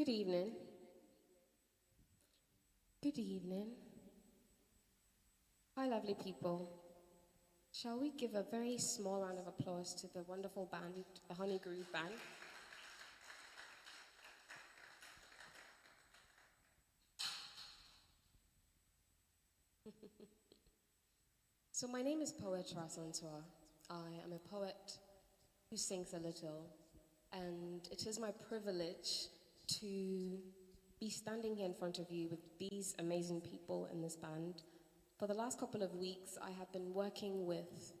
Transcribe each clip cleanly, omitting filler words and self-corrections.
Good evening. Good evening. Hi, lovely people. Shall we give a very small round of applause to the wonderful band, the Honey Groove Band? So my name is Poet Rasantua. I am a poet who sings a little, and it is my privilege to be standing here in front of you with these amazing people in this band. For the last couple of weeks, I have been working with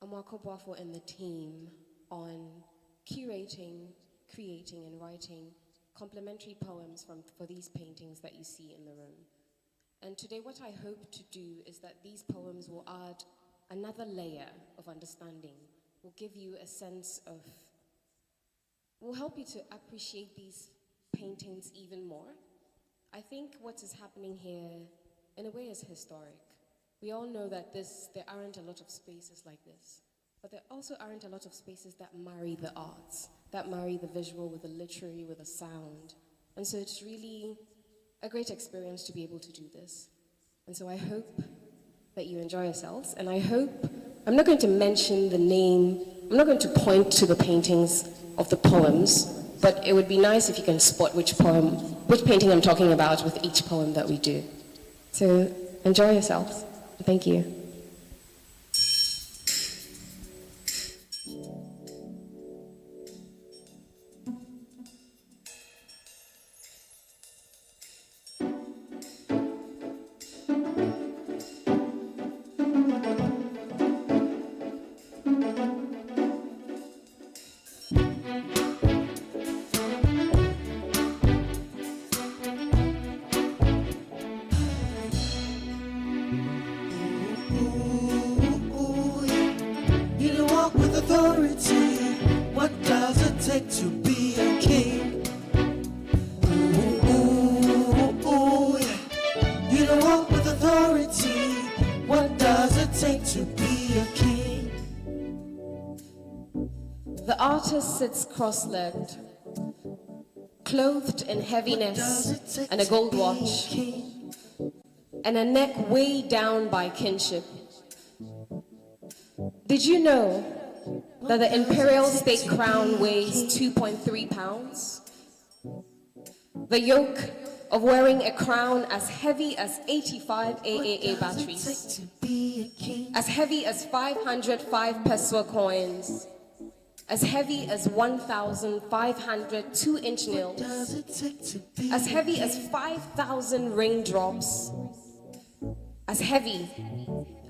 Amoako Boafo and the team on curating, creating, and writing complementary poems for these paintings that you see in the room. And today what I hope to do is that these poems will add another layer of understanding, will give you a sense of, will help you to appreciate these paintings even more. I think what is happening here, in a way, is historic. We all know that there aren't a lot of spaces like this, but there also aren't a lot of spaces that marry the arts, that marry the visual with the literary, with the sound. And so it's really a great experience to be able to do this. And so I hope that you enjoy yourselves, and I hope, I'm not going to mention the name, I'm not going to point to the paintings of the poems, but it would be nice if you can spot which painting I'm talking about with each poem that we do. So enjoy yourselves. Thank you. What does it take to be a king? Ooh, ooh, ooh, yeah. You don't walk with authority. What does it take to be a king? The artist sits cross-legged, clothed in heaviness and a gold watch, and a neck weighed down by kinship. Did you know that the imperial state crown weighs 2.3 pounds? The yoke of wearing a crown as heavy as 85 AAA batteries, as heavy as 505 peso coins, as heavy as 1,500 2-inch nails, as heavy as 5,000 raindrops, as heavy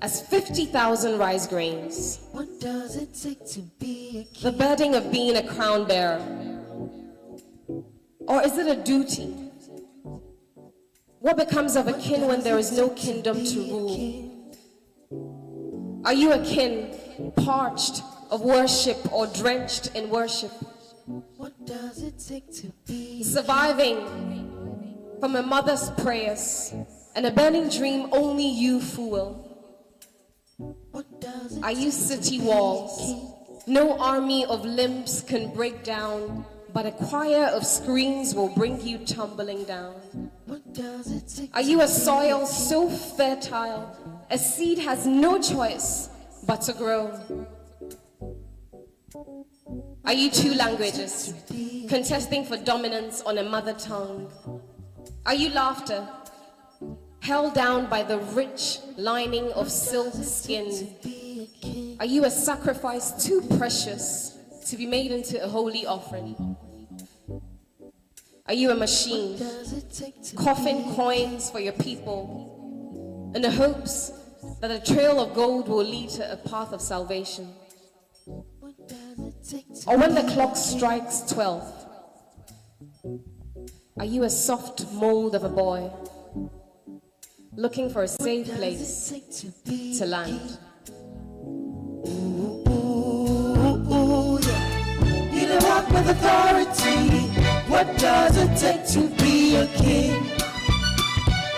as 50,000 rice grains. What does it take to be a king? The burden of being a crown bearer. Or is it a duty? What becomes of a king when there is no kingdom to rule? Are you a king parched of worship or drenched in worship? What does it take to be surviving from a mother's prayers and a burning dream only you fool? Are you city walls no army of limbs can break down, but a choir of screams will bring you tumbling down? Are you a soil so fertile a seed has no choice but to grow? Are you two languages contesting for dominance on a mother tongue? Are you laughter held down by the rich lining of silk skin? Are you a sacrifice too precious to be made into a holy offering? Are you a machine coughing coins for your people in the hopes that a trail of gold will lead to a path of salvation? Or when the clock strikes 12, are you a soft mold of a boy looking for a safe place to land? Ooh, ooh, yeah. You don't walk with authority. What does it take to be a king?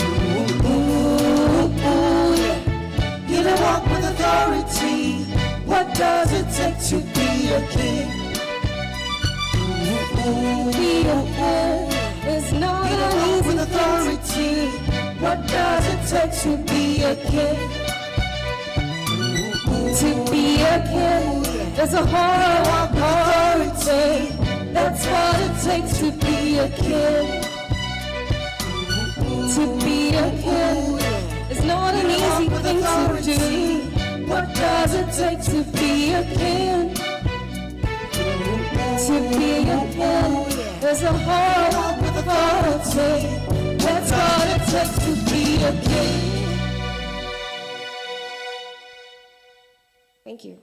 Ooh, ooh, ooh, yeah. You don't walk with authority. What does it take to be a king? Ooh, ooh. Be a kid is not an easy authority. What does it take to be a kid? To be a kid is a hard thing. That's what it takes to be a kid. To be a kid is not an easy thing to do. What does it take to be a kid? To be a kid is a hard thing. That's what it takes to be a kid. Thank you.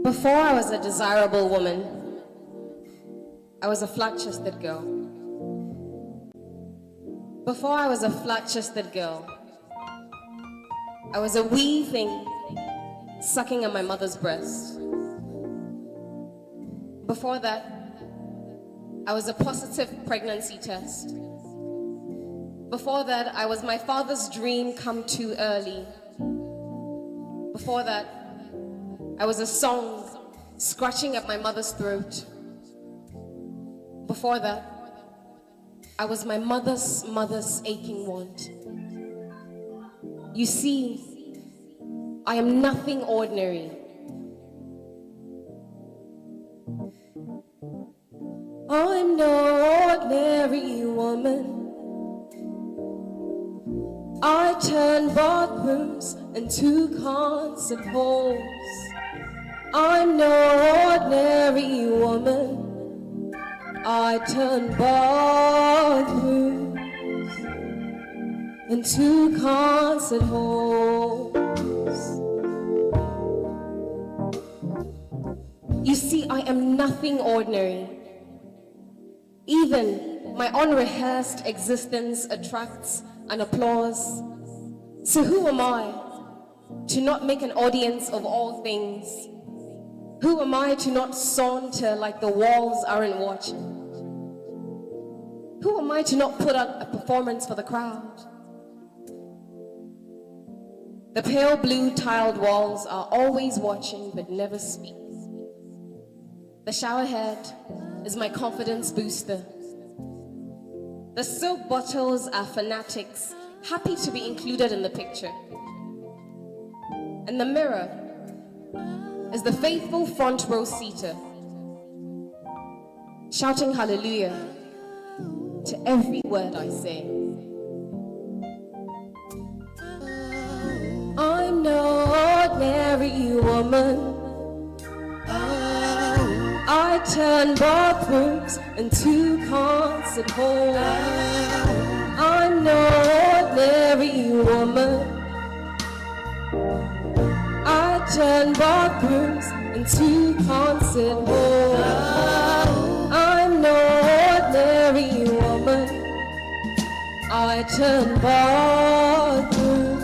Before I was a desirable woman, I was a flat-chested girl. Before I was a flat-chested girl, I was a wee thing sucking on my mother's breast. Before that, I was a positive pregnancy test. Before that, I was my father's dream come too early. Before that, I was a song scratching at my mother's throat. Before that, I was my mother's aching want. You see, I am nothing ordinary. I'm no ordinary woman. I turn bathrooms into concert halls. I'm no ordinary woman. I turn bathrooms into concert halls. You see, I am nothing ordinary. Even my unrehearsed existence attracts an applause. So who am I to not make an audience of all things? Who am I to not saunter like the walls aren't watching? Who am I to not put on a performance for the crowd? The pale blue tiled walls are always watching but never speak. The shower head is my confidence booster. The soap bottles are fanatics, happy to be included in the picture. And the mirror is the faithful front row seater, shouting hallelujah to every word I say. I'm no ordinary woman. I turn bathrooms into concert halls. I'm no ordinary woman. I turn bathrooms into concert halls. I'm no ordinary woman. I turn bathrooms.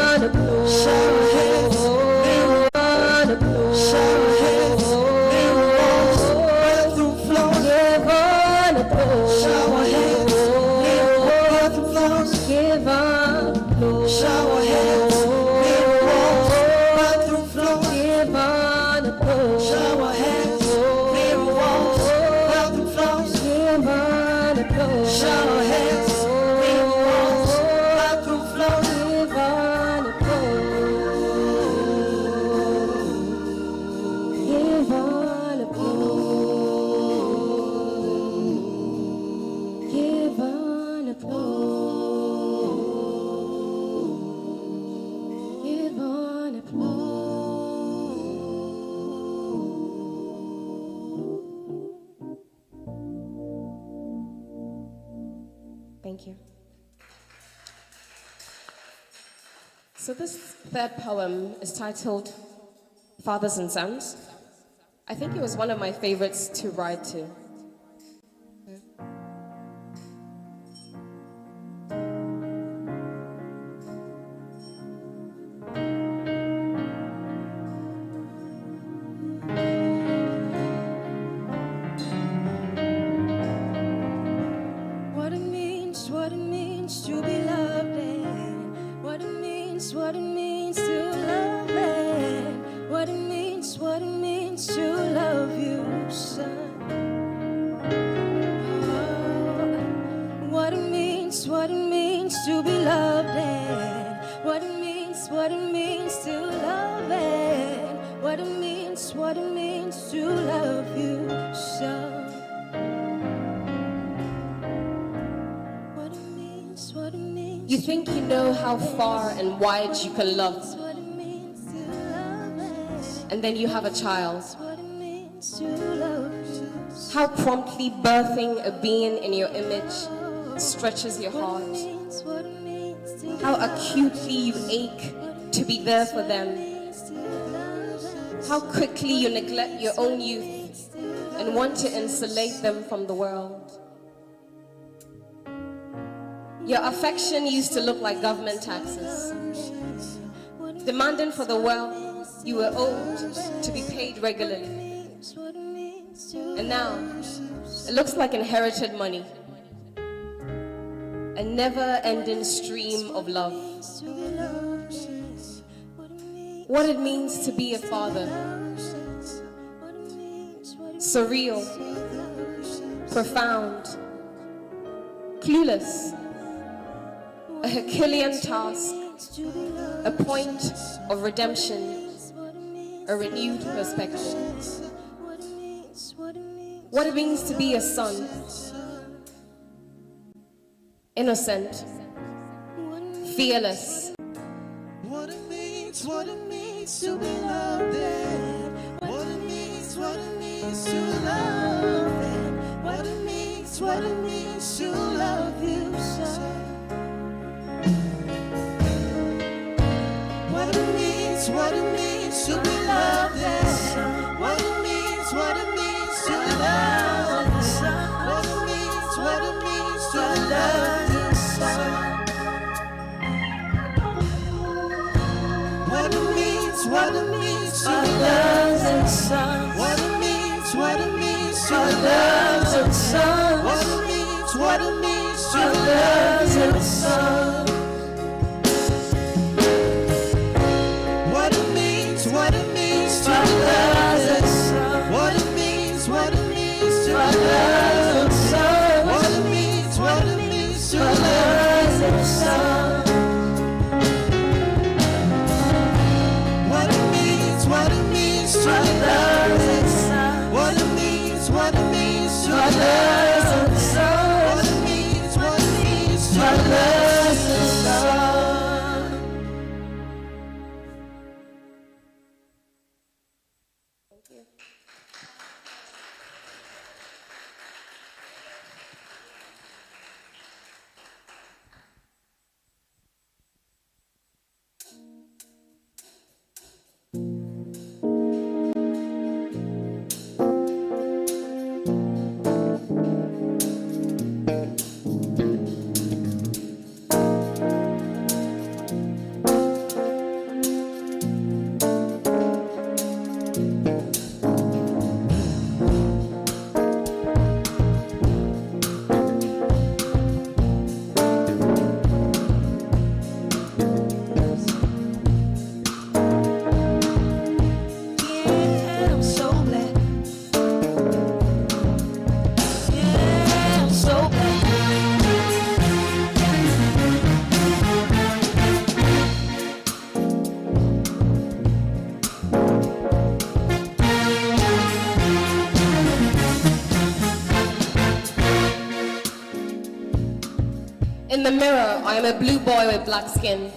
Shower heads, shower heads, bathroom floors, shower heads, bathroom floors, shower heads, bathroom floors, shower heads, mirror walls, bathroom floors, shower heads, mirror walls, Thank you. So this third poem is titled Fathers and Sons. I think it was one of my favorites to write to. What it means to be loved, and what it means to love, and what it means to love you, son. Oh, what it means to be loved, and what it means to love, and what it means to love you, son. You think you know how far and wide you can love, and then you have a child. How promptly birthing a being in your image stretches your heart. How acutely you ache to be there for them. How quickly you neglect your own youth and want to insulate them from the world. Your affection used to look like government taxes, demanding for the wealth you were owed to be paid regularly. And now, it looks like inherited money, a never-ending stream of love. What it means to be a father: surreal, profound, clueless, a Herculean task, a point of redemption, a renewed perspective. What it means to be a son: innocent, fearless. What it means to be loved, and what it means to love, and what it means to love you, son. What it means to be loved, and what it means to love, what it means to love you, son. What it means to love and son. What it means to love and son. What it means to love and son. What it means to love and son. What it means to love and son. What it means to love and son. What it means to love and son. What it means to love and son. What it means to love and son. Thank you. In the mirror, I am a blue boy with black skin,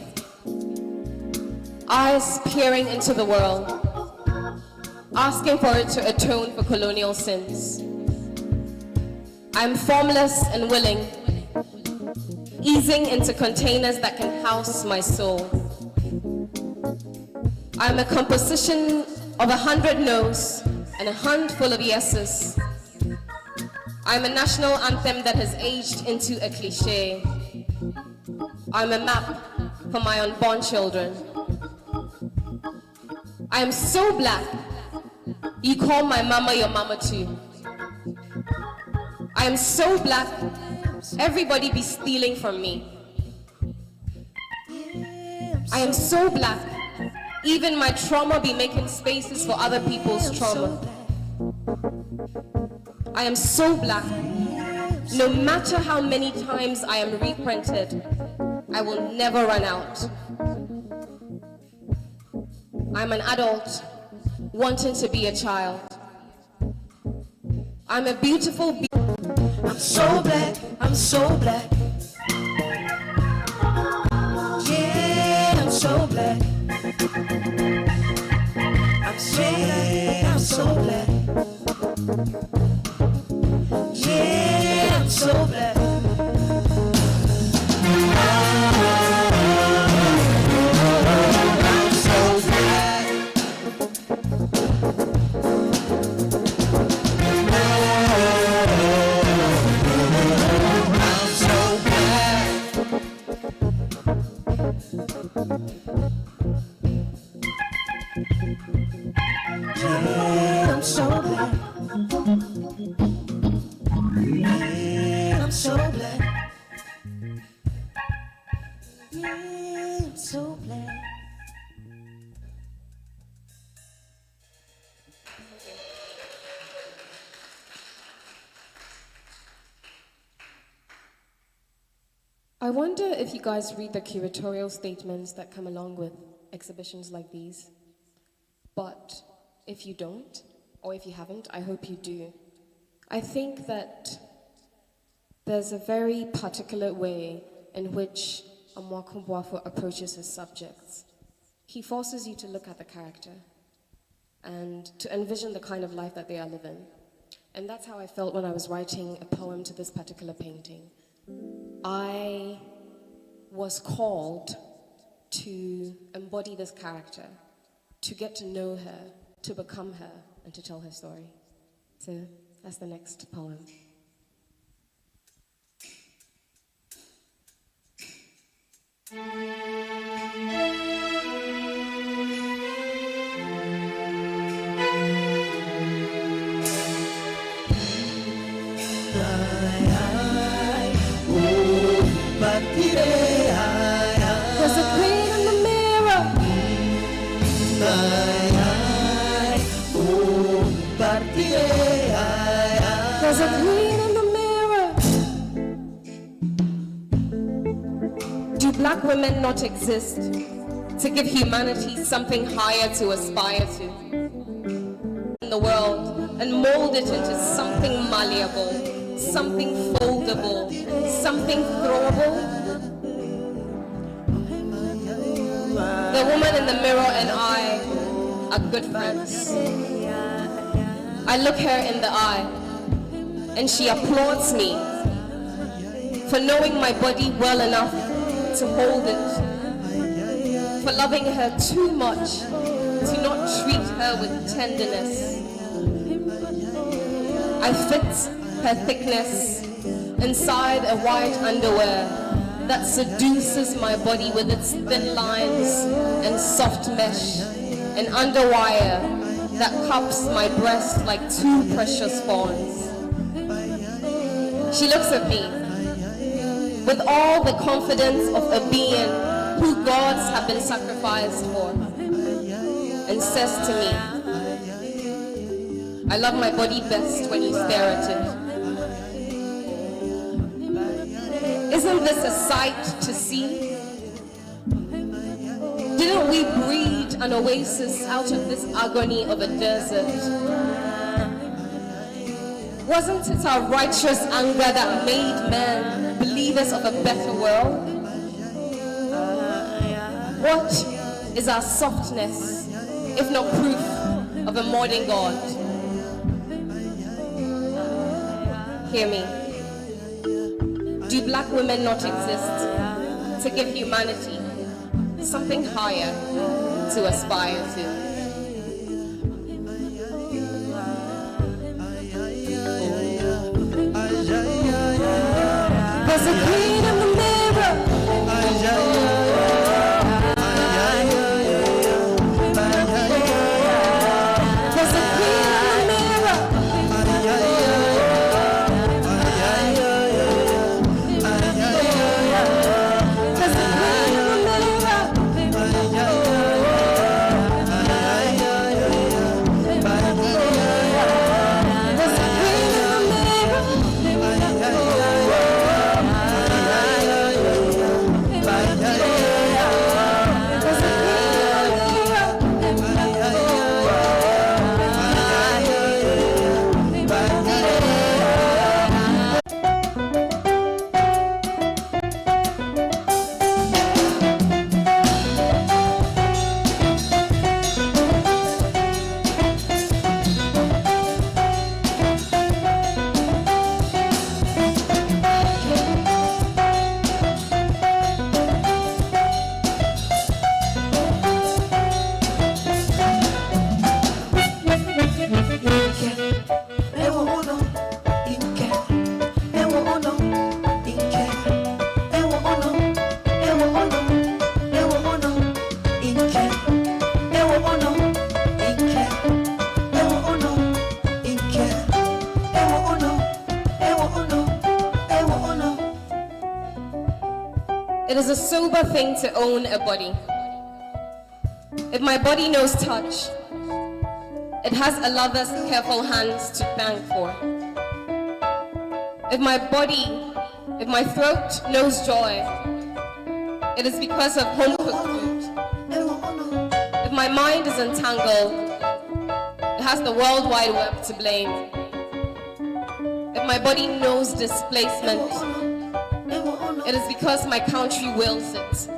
eyes peering into the world, asking for it to atone for colonial sins. I am formless and willing, easing into containers that can house my soul. I am a composition of 100 no's and a handful of yeses. I am a national anthem that has aged into a cliche. I am a map for my unborn children. I am so black, you call my mama your mama too. I am so black, everybody be stealing from me. I am so black, even my trauma be making spaces for other people's trauma. I am so black, no matter how many times I am reprinted, I will never run out. I'm an adult wanting to be a child. I'm a beautiful I'm so black, I'm so black. Yeah, I'm so black. I'm so black. Yeah, I'm so black. I'm so black. Yeah, I'm so black. Yeah, I'm so black. I wonder if you guys read the curatorial statements that come along with exhibitions like these. But if you don't, or if you haven't, I hope you do. I think that there's a very particular way in which Amoako Boafo approaches his subjects. He forces you to look at the character and to envision the kind of life that they are living. And that's how I felt when I was writing a poem to this particular painting. I was called to embody this character, to get to know her, to become her, and to tell her story. So that's the next poem. There's a queen in the mirror. There's a queen in the mirror. Do black women not exist to give humanity something higher to aspire to in the world and mold it into something malleable, something foldable, something throwable? The woman in the mirror and I are good friends. I look her in the eye and she applauds me for knowing my body well enough to hold it, for loving her too much to not treat her with tenderness. I fit her thickness inside a white underwear that seduces my body with its thin lines and soft mesh, and underwire that cups my breast like two precious fawns. She looks at me with all the confidence of a being who gods have been sacrificed for, and says to me, I love my body best when you stare at it. Isn't this a sight to see? Didn't we breed an oasis out of this agony of a desert? Wasn't it our righteous anger that made men believers of a better world? What is our softness, if not proof of a modern God? Hear me. Do black women not exist to give humanity something higher to aspire to? There's a queen in the mirror. There's a queen in the mirror. There's a queen in the mirror. It is a sober thing to own a body. If my body knows touch, it has a lover's careful hands to thank for. If my throat knows joy, it is because of home-cooked food. If my mind is entangled, it has the World Wide Web to blame. If my body knows displacement, it is because my country wills it.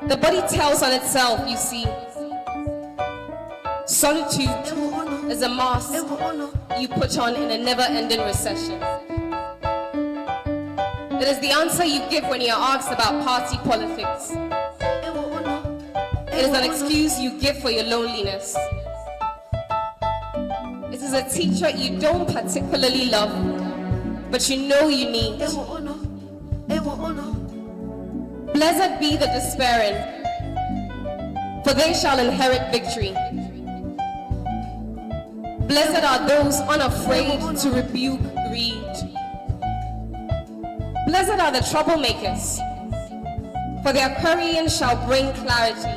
The body tells on itself, you see. Solitude is a mask you put on in a never-ending recession. It is the answer you give when you're asked about party politics. It is an excuse you give for your loneliness. It is a teacher you don't particularly love, but you know you need. Blessed be the despairing, for they shall inherit victory. Blessed are those unafraid to rebuke greed. Blessed are the troublemakers, for their currying shall bring clarity.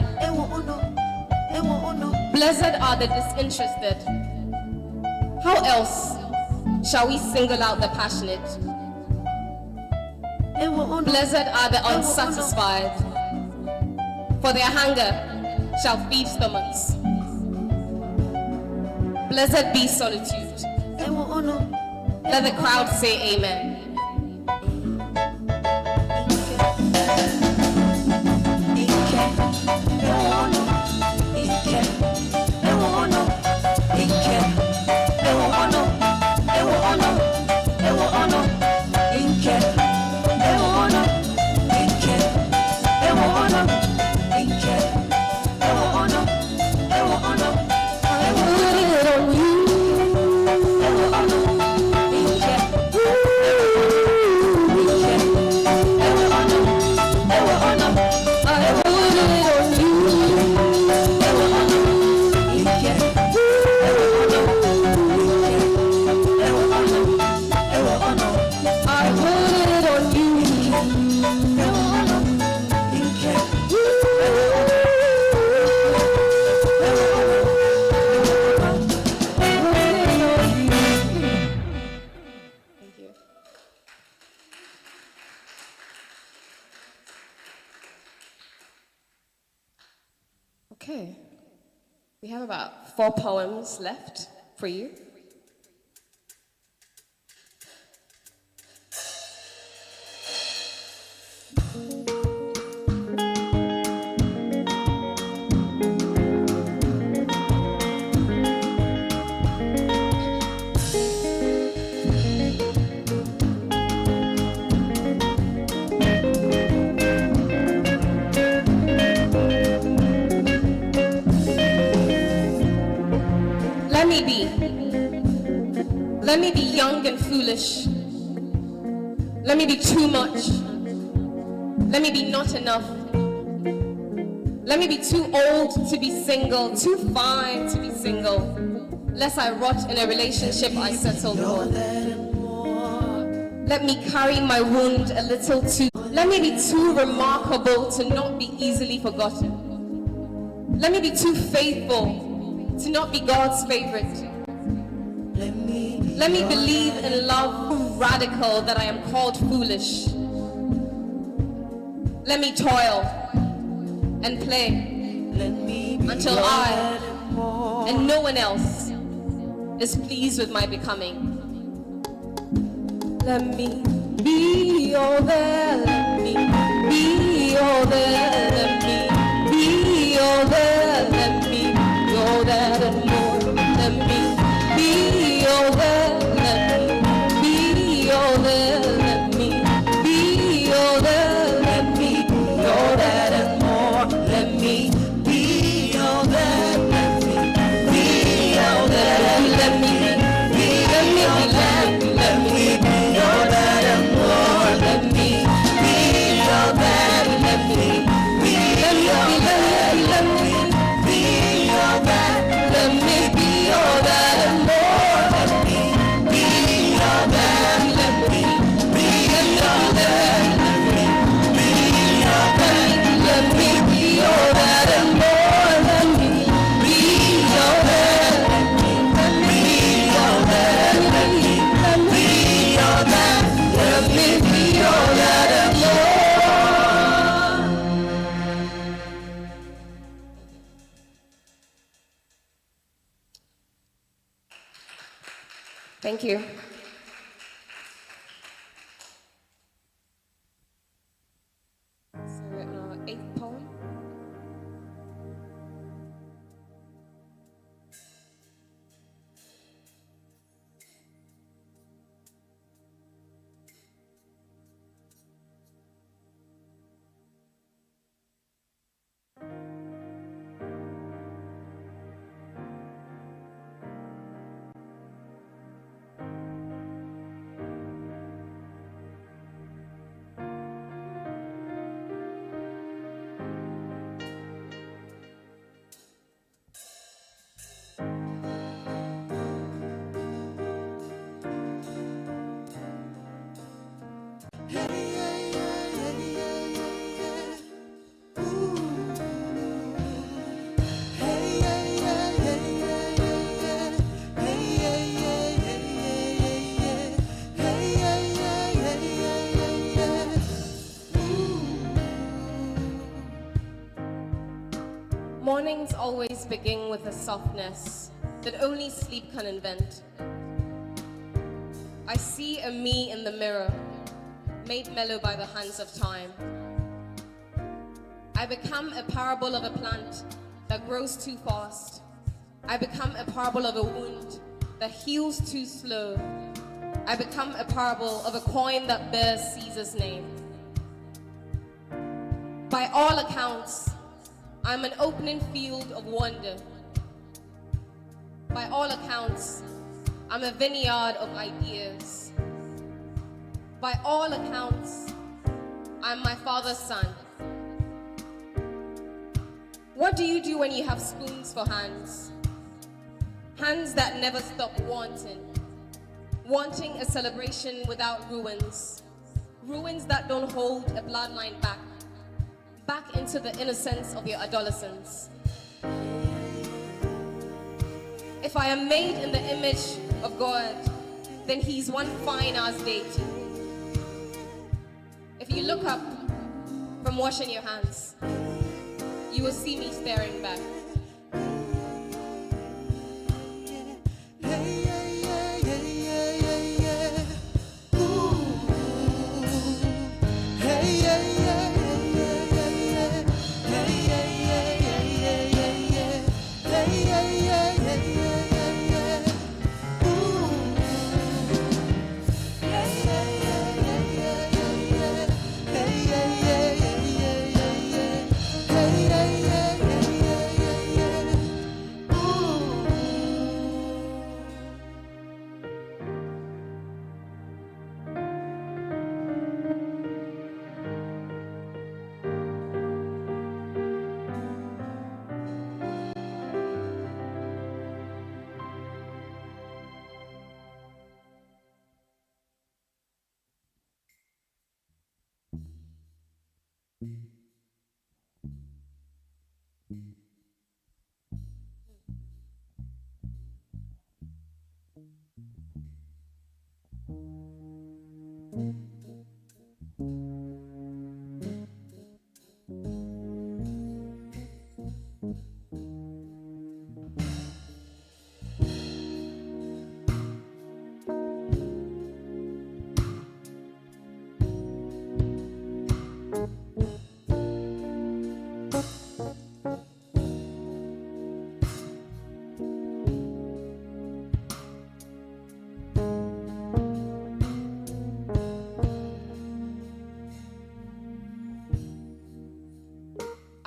Blessed are the disinterested. How else shall we single out the passionate? Blessed are the unsatisfied, for their hunger shall feed stomachs. Blessed be solitude. Let the crowd say amen. Okay, we have about 4 poems left for you. Let me be young and foolish. Let me be too much. Let me be not enough. Let me be too old to be single, too fine to be single. Lest I rot in a relationship I settled for. Let me carry my wound a little too. Let me be too remarkable to not be easily forgotten. Let me be too faithful to not be God's favorite. Let me believe in love so radical that I am called foolish. Let me toil and play until I and no one else is pleased with my becoming. Let me be all there, let me be all there, let me be all there, let me be all there and more. Let me be all there, let me be all there, let me be all there, let me be all that and more. Let me be all there, let me be all there, let me be all there, let me be all that and more. Let me be all there, let me be all there, let me be all there, let me be all that and more. Let me be all there, let me be all there, let me be all there, let me be all that and more. Let me be all there, let me be all there, let me be all there, let me be all that and more. Thank you. So we're on our 8th poem. Mornings always begin with a softness that only sleep can invent. I see a me in the mirror, made mellow by the hands of time. I become a parable of a plant that grows too fast. I become a parable of a wound that heals too slow. I become a parable of a coin that bears Caesar's name. By all accounts, I'm an opening field of wonder. By all accounts, I'm a vineyard of ideas. By all accounts, I'm my father's son. What do you do when you have spoons for hands? Hands that never stop wanting. Wanting a celebration without ruins. Ruins that don't hold a bloodline back into the innocence of your adolescence. If I am made in the image of God, then He's one fine-ass date. If you look up from washing your hands, you will see me staring back.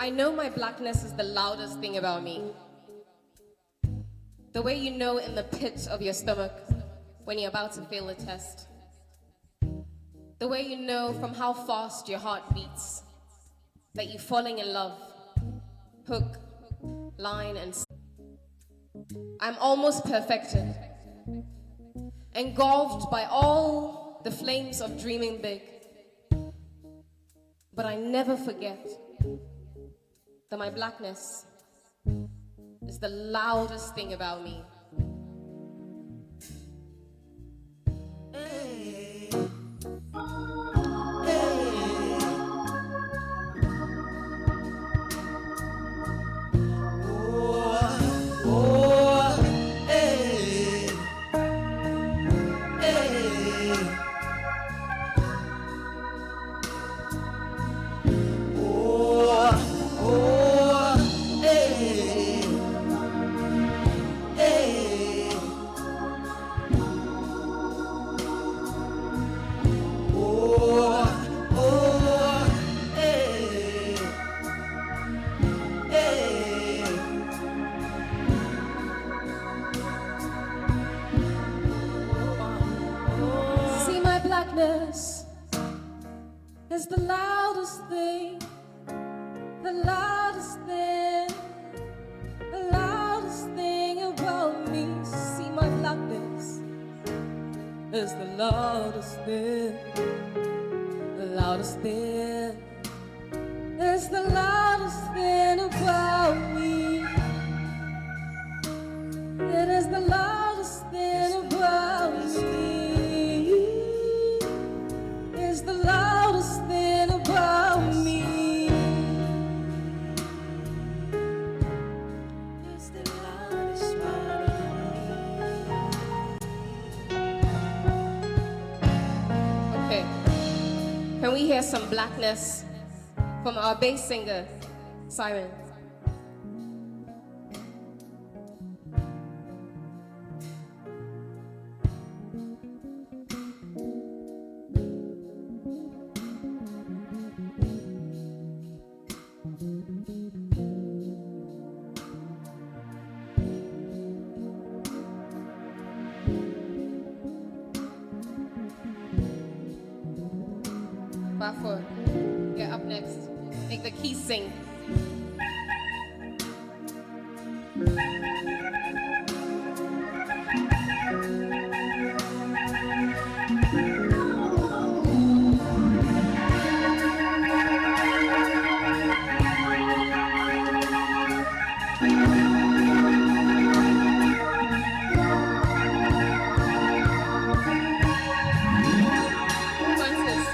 I know my blackness is the loudest thing about me. The way you know in the pit of your stomach when you're about to fail a test. The way you know from how fast your heart beats that you're falling in love. Hook, line, and I'm almost perfected. Engulfed by all the flames of dreaming big. But I never forget that my blackness is the loudest thing about me. Hey, See, my blackness is the loudest thing, the loudest thing about me. See, my blackness is the loudest thing, the loudest thing, is the loudest thing about me. It is the loudest thing about me. It's the loudest thing about me. it's the loudest part of me. Okay. Can we hear some blackness from our bass singer, Simon? Boafo, you're up next. Make the keys sing. Francis.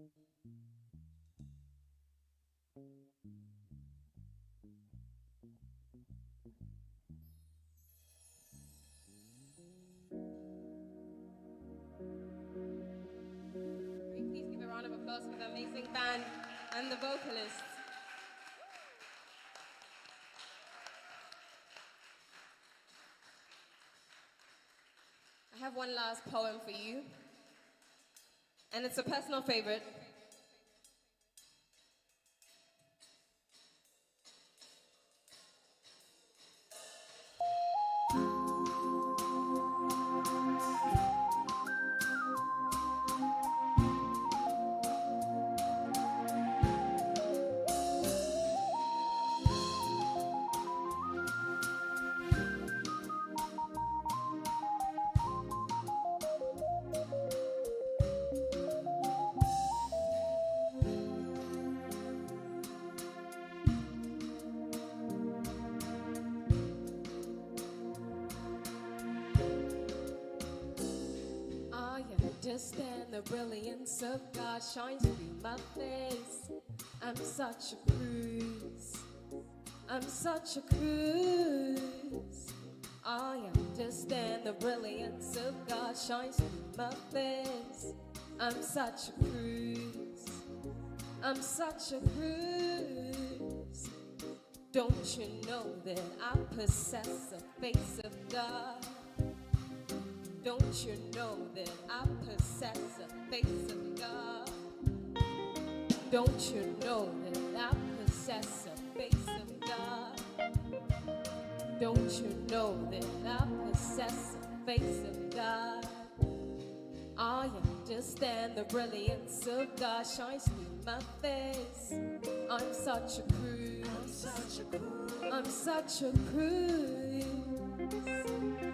Please give a round of applause for the amazing band and the vocalists. I have one last poem for you, and it's a personal favorite. Understand the brilliance of God shines through my face. I'm such a cruise. I'm such a cruise. I understand the brilliance of God shines through my face. I'm such a cruise. I'm such a cruise. Don't you know that I possess the face of God? Don't you know that I possess the face of God? Don't you know that I possess the face of God? Don't you know that I possess the face of God? I understand the brilliance of God shines through my face. I'm such a cruise. I'm such a cruise. I'm such a cruise.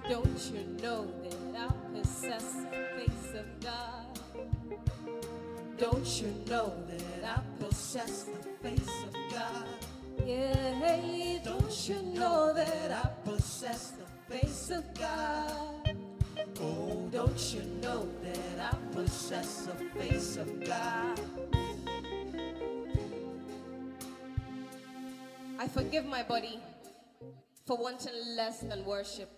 Don't you know that I possess the face of God? Don't you know that I possess the face of God? Yeah, don't you know that I possess the face of God? Oh, don't you know that I possess the face of God? I forgive my body for wanting less than worship,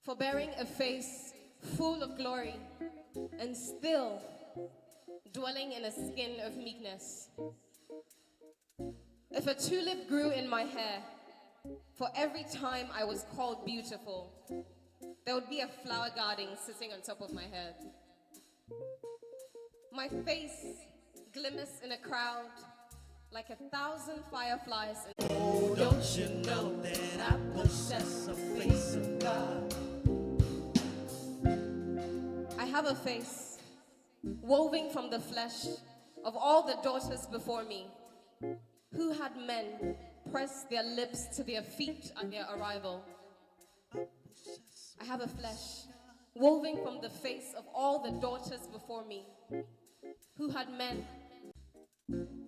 for bearing a face full of glory and still dwelling in a skin of meekness. If a tulip grew in my hair, for every time I was called beautiful, there would be a flower garden sitting on top of my head. My face glimmers in a crowd like 1,000 fireflies. Oh, don't you know that I possess the face of God? I have a face woven from the flesh of all the daughters before me, who had men press their lips to their feet at their arrival. I have a flesh woven from the face of all the daughters before me, who had men.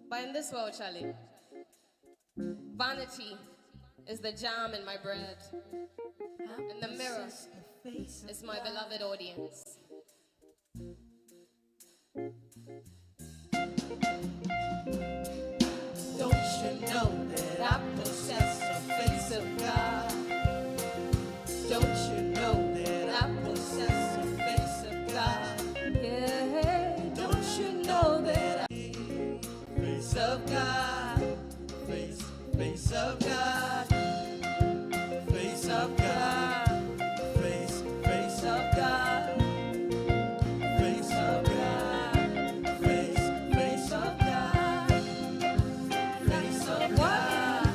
But in this world, Charlie, vanity is the jam in my bread, and the mirror is my beloved audience. Don't you know that I possess the face of God? Don't you know that I possess the face of God? Yeah, don't you know that I face of God, face of God, face of God, face of God, face of God, face of God, face of God,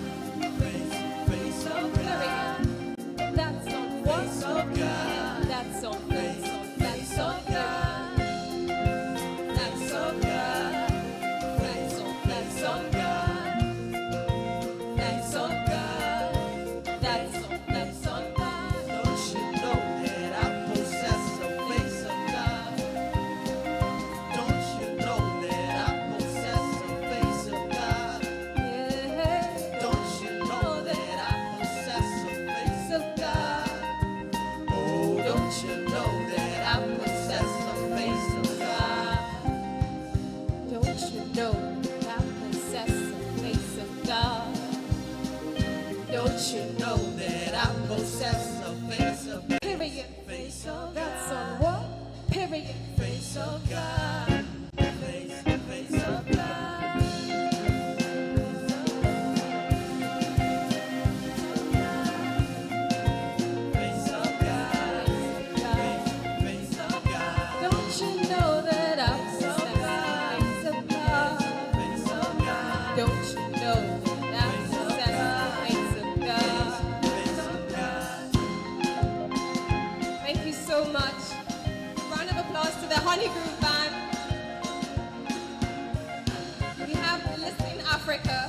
face of God. That's on face of God. That's on face of God. That's of God. Face of God. Face of God. you know that I possess a face of God? Period. Face of That's God. on what? Period. Face of God. Face of God. Face of God. Face of God. Don't you know that I'm the face of God? Face of God. Don't you know that I'm the face of God? Face of God. Thank you so much. Round of applause to the Honey Groove Band. We have Listen Africa.